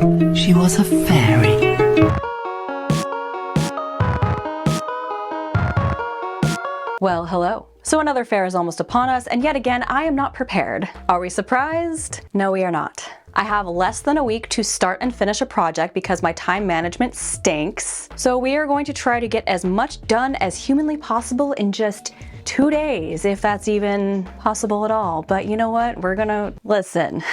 She was a fairy. Well, hello. So another fair is almost upon us, and yet again, I am not prepared. Are we surprised? No, we are not. I have less than a week to start and finish a project because my time management stinks. So we are going to try to get as much done as humanly possible in just 2 days, if that's even possible at all. But you know what? We're gonna listen.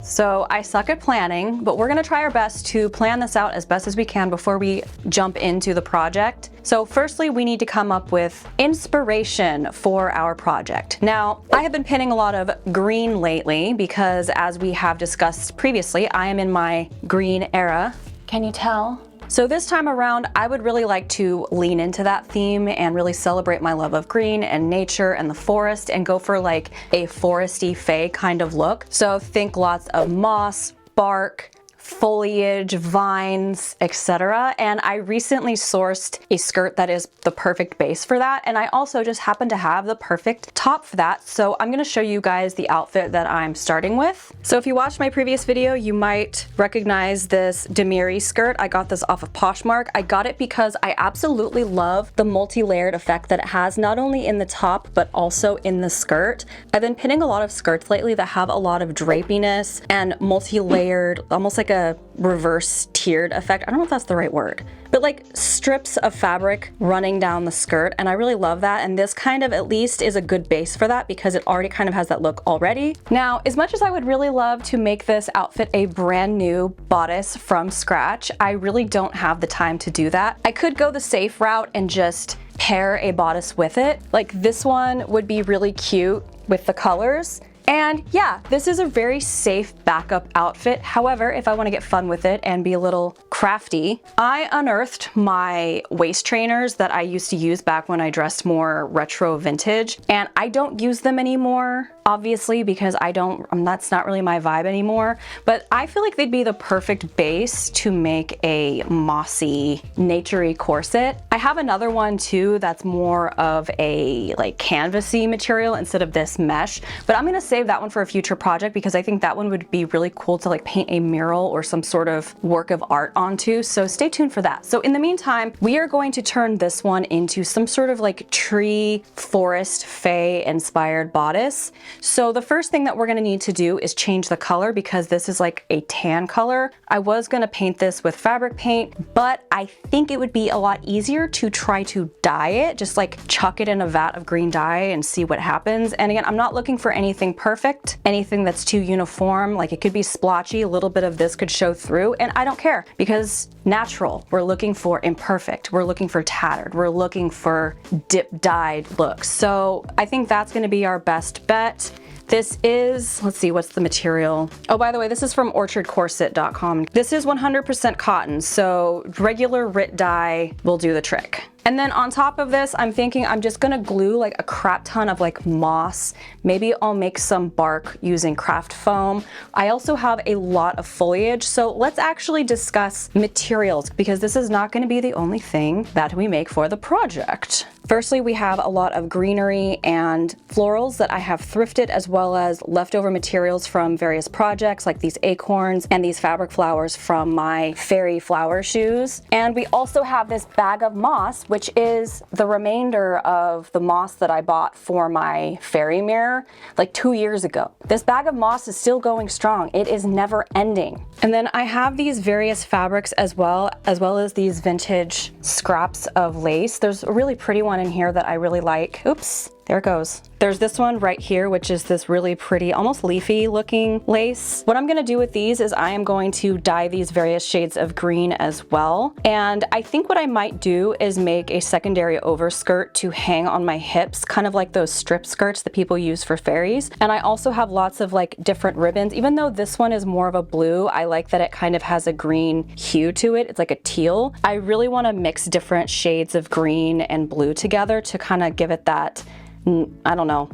So I suck at planning, but we're gonna try our best to plan this out as best as we can before we jump into the project. So firstly, we need to come up with inspiration for our project. Now, I have been pinning a lot of green lately because, as we have discussed previously, I am in my green era. Can you tell? So this time around, I would really like to lean into that theme and really celebrate my love of green and nature and the forest and go for like a foresty fae kind of look. So think lots of moss, bark, foliage, vines, etc. And I recently sourced a skirt that is the perfect base for that. And I also just happen to have the perfect top for that. So I'm gonna show you guys the outfit that I'm starting with. So if you watched my previous video, you might recognize this Demiri skirt. I got this off of Poshmark. I got it because I absolutely love the multi-layered effect that it has, not only in the top, but also in the skirt. I've been pinning a lot of skirts lately that have a lot of drapiness and multi-layered, almost like a reverse tiered effect. I don't know if that's the right word, but like strips of fabric running down the skirt, and I really love that. And this kind of at least is a good base for that because it already kind of has that look already. Now, as much as I would really love to make this outfit a brand new bodice from scratch, I really don't have the time to do that. I could go the safe route and just pair a bodice with it. Like this one would be really cute with the colors. And yeah, this is a very safe backup outfit. However, if I want to get fun with it and be a little crafty, I unearthed my waist trainers that I used to use back when I dressed more retro vintage, and I don't use them anymore, obviously, because that's not really my vibe anymore, but I feel like they'd be the perfect base to make a mossy, naturey corset. I have another one too that's more of a like canvasy material instead of this mesh, but I'm gonna save that one for a future project because I think that one would be really cool to like paint a mural or some sort of work of art onto, so stay tuned for that. So in the meantime, we are going to turn this one into some sort of like tree, forest, fae inspired bodice. So the first thing that we're gonna need to do is change the color because this is like a tan color. I was gonna paint this with fabric paint, but I think it would be a lot easier to try to dye it, just like chuck it in a vat of green dye and see what happens. And again, I'm not looking for anything perfect, anything that's too uniform. Like it could be splotchy, a little bit of this could show through, and I don't care because natural. We're looking for imperfect, we're looking for tattered, we're looking for dip dyed looks. So I think that's gonna be our best bet. This is, let's see, what's the material? Oh, by the way, this is from orchardcorset.com. This is 100% cotton, so regular RIT dye will do the trick. And then on top of this, I'm thinking I'm just gonna glue like a crap ton of like moss. Maybe I'll make some bark using craft foam. I also have a lot of foliage, so let's actually discuss materials because this is not gonna be the only thing that we make for the project. Firstly, we have a lot of greenery and florals that I have thrifted, as well as leftover materials from various projects like these acorns and these fabric flowers from my fairy flower shoes. And we also have this bag of moss, which is the remainder of the moss that I bought for my fairy mirror like 2 years ago. This bag of moss is still going strong. It is never ending. And then I have these various fabrics as well as these vintage scraps of lace. There's a really pretty one in here that I really like. Oops, there it goes. There's this one right here, which is this really pretty, almost leafy looking lace. What I'm gonna do with these is I am going to dye these various shades of green as well. And I think what I might do is make a secondary overskirt to hang on my hips, kind of like those strip skirts that people use for fairies. And I also have lots of like different ribbons. Even though this one is more of a blue, I like that it kind of has a green hue to it. It's like a teal. I really wanna mix different shades of green and blue together to kind of give it that, I don't know.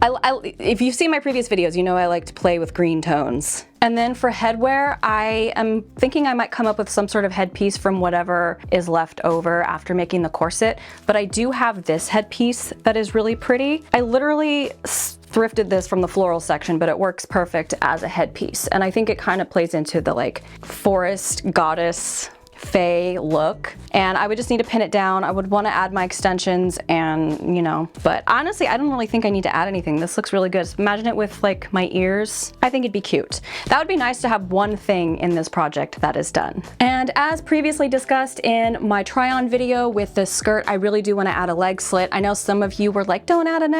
If you've seen my previous videos, you know I like to play with green tones. And then for headwear, I am thinking I might come up with some sort of headpiece from whatever is left over after making the corset, but I do have this headpiece that is really pretty. I literally thrifted this from the floral section, but it works perfect as a headpiece. And I think it kind of plays into the like forest goddess fae look, and I would just need to pin it down. I would want to add my extensions and, you know, but honestly, I don't really think I need to add anything. This looks really good. Imagine it with like my ears. I think it'd be cute. That would be nice to have one thing in this project that is done. And as previously discussed in my try on video with this skirt, I really do want to add a leg slit. I know some of you were like, don't add an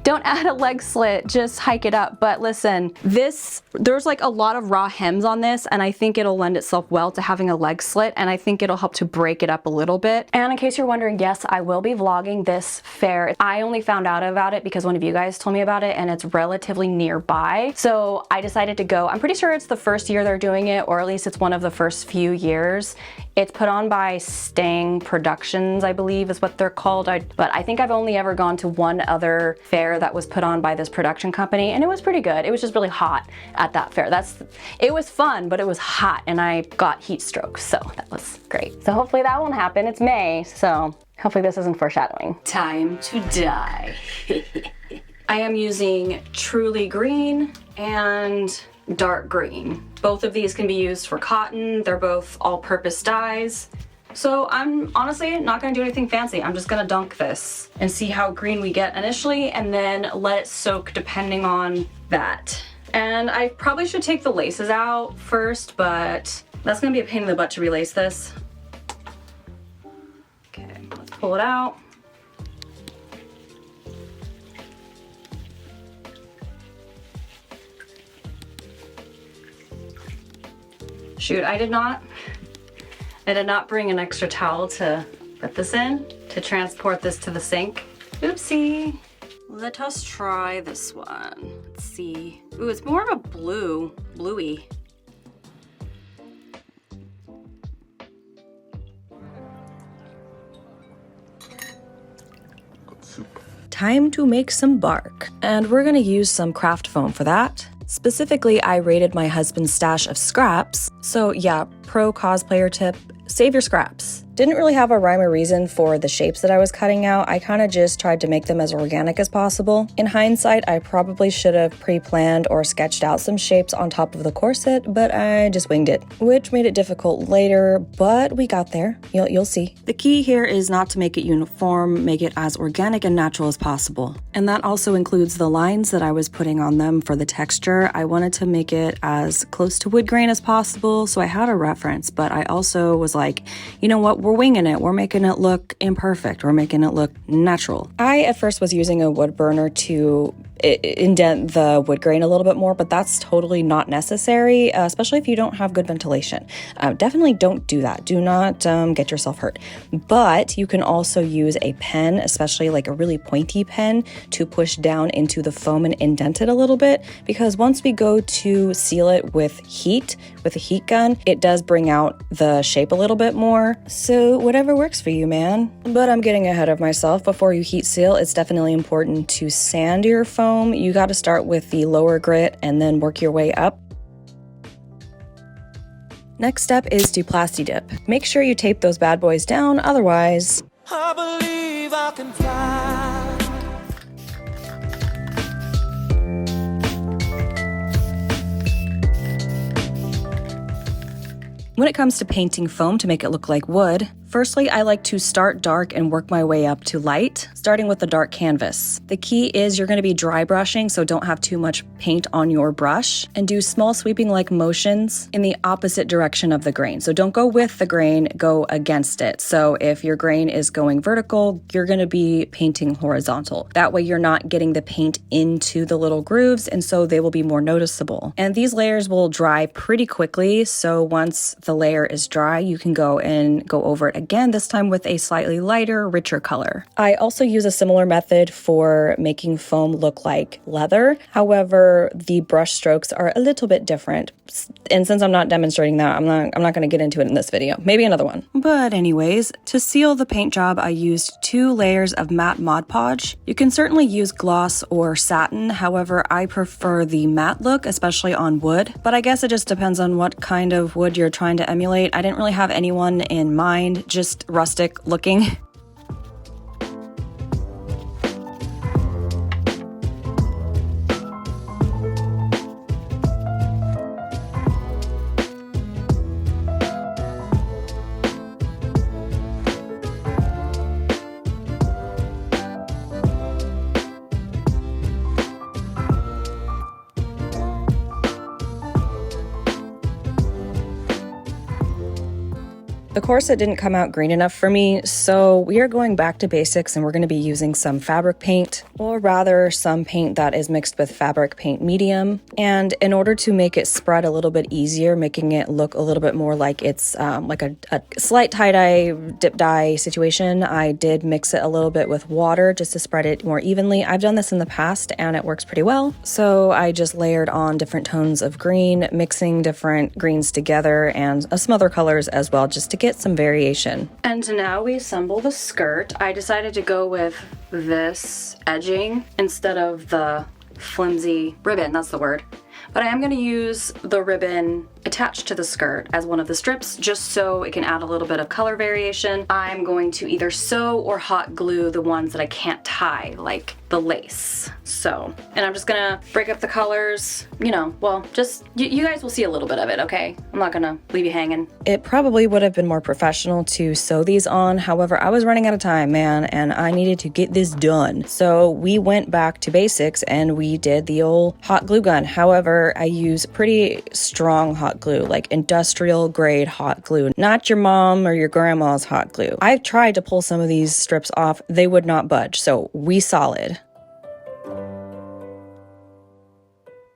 don't add a leg slit, just hike it up. But listen, there's like a lot of raw hems on this, and I think it'll lend itself well to having a leg slit, and I think it'll help to break it up a little bit. And in case you're wondering, yes, I will be vlogging this fair. I only found out about it because one of you guys told me about it, and it's relatively nearby. So I decided to go. I'm pretty sure it's the first year they're doing it, or at least it's one of the first few years. It's put on by Stang Productions, I believe is what they're called. But I think I've only ever gone to one other fair that was put on by this production company, and it was pretty good. It was just really hot at that fair. It was fun, but it was hot, and I got heat stroke, so that was great. So hopefully that won't happen. It's May, so hopefully this isn't foreshadowing. Time to die. I am using Truly Green and Dark Green. Both of these can be used for cotton. They're both all-purpose dyes. So I'm honestly not gonna do anything fancy. I'm just gonna dunk this and see how green we get initially, and then let it soak depending on that. And I probably should take the laces out first, but that's gonna be a pain in the butt to relace this. Okay, let's pull it out. Shoot, I did not bring an extra towel to put this in, to transport this to the sink. Oopsie. Let us try this one. Let's see. Ooh, it's more of a bluey. Time to make some bark. And we're gonna use some craft foam for that. Specifically, I raided my husband's stash of scraps. So yeah, pro cosplayer tip, save your scraps. Didn't really have a rhyme or reason for the shapes that I was cutting out. I kind of just tried to make them as organic as possible. In hindsight, I probably should have pre-planned or sketched out some shapes on top of the corset, but I just winged it, which made it difficult later, but we got there. You'll see. The key here is not to make it uniform, make it as organic and natural as possible. And that also includes the lines that I was putting on them for the texture. I wanted to make it as close to wood grain as possible, so I had a reference, but I also was like, you know what? We're winging it. We're making it look imperfect. We're making it look natural. I at first was using a wood burner to indent the wood grain a little bit more, but that's totally not necessary, especially if you don't have good ventilation. Definitely don't do that. Do not get yourself hurt. But you can also use a pen, especially like a really pointy pen, to push down into the foam and indent it a little bit, because once we go to seal it with a heat gun, it does bring out the shape a little bit more. So whatever works for you, man. But I'm getting ahead of myself. Before you heat seal, it's definitely important to sand your foam. You got to start with the lower grit and then work your way up. Next step is to plasti dip. Make sure you tape those bad boys down, otherwise I believe I can fly. When it comes to painting foam to make it look like wood, firstly, I like to start dark and work my way up to light, starting with the dark canvas. The key is you're going to be dry brushing, so don't have too much paint on your brush, and do small sweeping-like motions in the opposite direction of the grain. So don't go with the grain, go against it. So if your grain is going vertical, you're going to be painting horizontal. That way you're not getting the paint into the little grooves, and so they will be more noticeable. And these layers will dry pretty quickly, so once the layer is dry, you can go over it again, this time with a slightly lighter, richer color. I also use a similar method for making foam look like leather. However, the brush strokes are a little bit different. And since I'm not demonstrating that, I'm not going to get into it in this video. Maybe another one. But anyways, to seal the paint job, I used 2 layers of matte Mod Podge. You can certainly use gloss or satin. However, I prefer the matte look, especially on wood. But I guess it just depends on what kind of wood you're trying to emulate. I didn't really have anyone in mind, just rustic looking. The corset didn't come out green enough for me, so we are going back to basics and we're going to be using some fabric paint, or rather some paint that is mixed with fabric paint medium. And in order to make it spread a little bit easier, making it look a little bit more like it's like a slight tie-dye, dip dye situation, I did mix it a little bit with water just to spread it more evenly. I've done this in the past and it works pretty well. So I just layered on different tones of green, mixing different greens together and some other colors as well, just to get some variation. And now we assemble the skirt. I decided to go with this edging instead of the flimsy ribbon, that's the word. But I am going to use the ribbon attached to the skirt as one of the strips just so it can add a little bit of color variation. I'm going to either sew or hot glue the ones that I can't tie, like the lace. So, and I'm just gonna break up the colors, you know, well, just, you guys will see a little bit of it, okay? I'm not gonna leave you hanging. It probably would have been more professional to sew these on. However, I was running out of time, man, and I needed to get this done. So we went back to basics and we did the old hot glue gun. However, I use pretty strong hot glue, like industrial grade hot glue, not your mom or your grandma's hot glue. I've tried to pull some of these strips off. They would not budge. So we solid.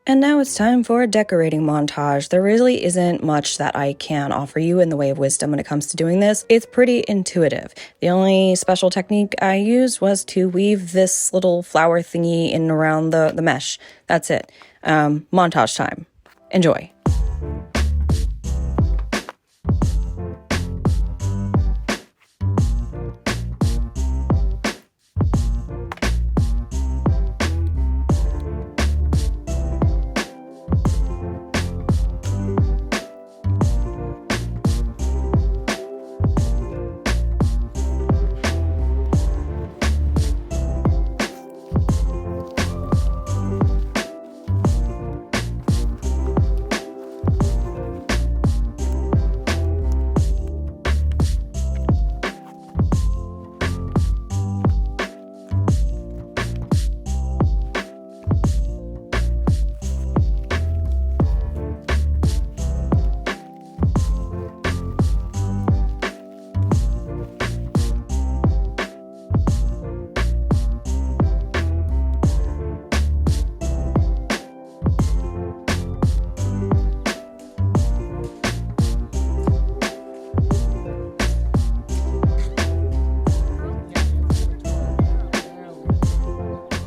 And now it's time for a decorating montage. There really isn't much that I can offer you in the way of wisdom when it comes to doing this. It's pretty intuitive. The only special technique I used was to weave this little flower thingy in around the mesh. That's it. Montage time. Enjoy.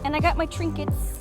And I got my trinkets.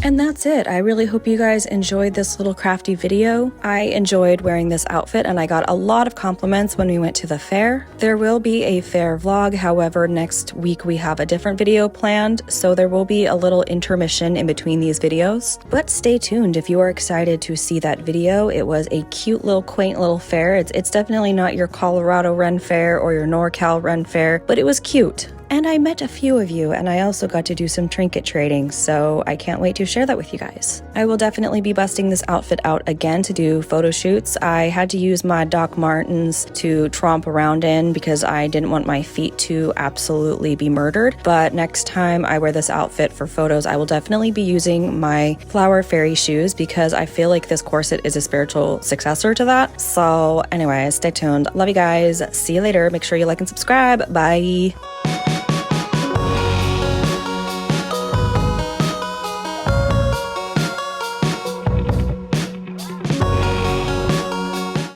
And that's it. I really hope you guys enjoyed this little crafty video. I enjoyed wearing this outfit and I got a lot of compliments when we went to the fair. There will be a fair vlog, however, next week we have a different video planned, so there will be a little intermission in between these videos. But stay tuned if you are excited to see that video. It was a cute little quaint little fair. It's definitely not your Colorado Ren Fair or your NorCal Ren Fair, but it was cute. And I met a few of you, and I also got to do some trinket trading, so I can't wait to share that with you guys. I will definitely be busting this outfit out again to do photo shoots. I had to use my Doc Martens to tromp around in because I didn't want my feet to absolutely be murdered, but next time I wear this outfit for photos, I will definitely be using my flower fairy shoes because I feel like this corset is a spiritual successor to that. So anyway, stay tuned. Love you guys. See you later. Make sure you like and subscribe. Bye.